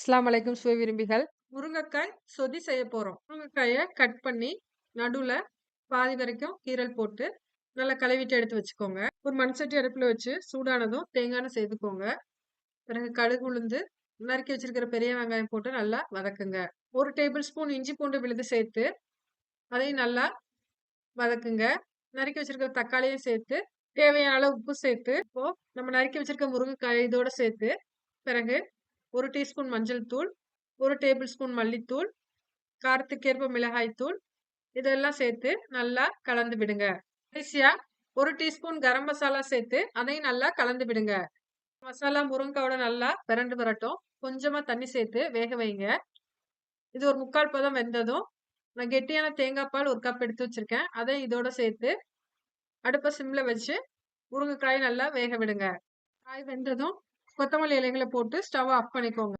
அஸ்ஸலாமு அலைக்கும் சுவை விரும்பிகள். முருங்கைக்காய் சொதி செய்ய போறோம். முருங்கைக்காய கட் பண்ணி நடுவுல பாதி வரைக்கும் கீறல் போட்டு நல்லா கழுவிட்டு எடுத்து வச்சுக்கோங்க. ஒரு மண் சட்டி அடுப்புல வச்சு சூடானதும் தேங்காய் எண்ணெய் சேர்த்துக்கோங்க. பிறகு கடுகு உளுந்து நறுக்கி வச்சிருக்கிற பெரிய வெங்காயம் போட்டு நல்லா வதக்குங்க. 1 டேபிள் ஸ்பூன் இஞ்சி பூண்டு விழுது சேர்த்து அதையும் நல்லா வதக்குங்க. நறுக்கி வச்சிருக்கிற தக்காளியும் சேர்த்து தேவையான அளவு உப்பு சேர்த்து இப்போ நம்ம நறுக்கி வச்சிருக்க முருங்கைக்காய் இதோட சேர்த்து பிறகு 1 டீஸ்பூன் மஞ்சள் தூள், 1 டேபிள் ஸ்பூன் மல்லித்தூள், காரத்துக்கேற்ப மிளகாய் தூள் இதெல்லாம் சேர்த்து நல்லா கலந்து விடுங்க. கடைசியா 1 டீஸ்பூன் கரம் மசாலா சேர்த்து அதையும் நல்லா கலந்து விடுங்க. மசாலா முருங்கைக்காயோட நல்லா பிரண்டு வரட்டும். கொஞ்சமா தண்ணி சேர்த்து வேக வைங்க. இது ஒரு 3/4 பதம் வெந்ததும் நான் கெட்டியான தேங்காய் பால் 1 கப் எடுத்து வச்சிருக்கேன். அதை இதோட சேர்த்து அடுப்ப சிம்ல வச்சு முருங்கைக்காய நல்லா வேக விடுங்க. காய் வெந்ததும் கொத்தமல்லி இலைகள போட்டு ஸ்டவ் ஆஃப் பண்ணிக்கோங்க.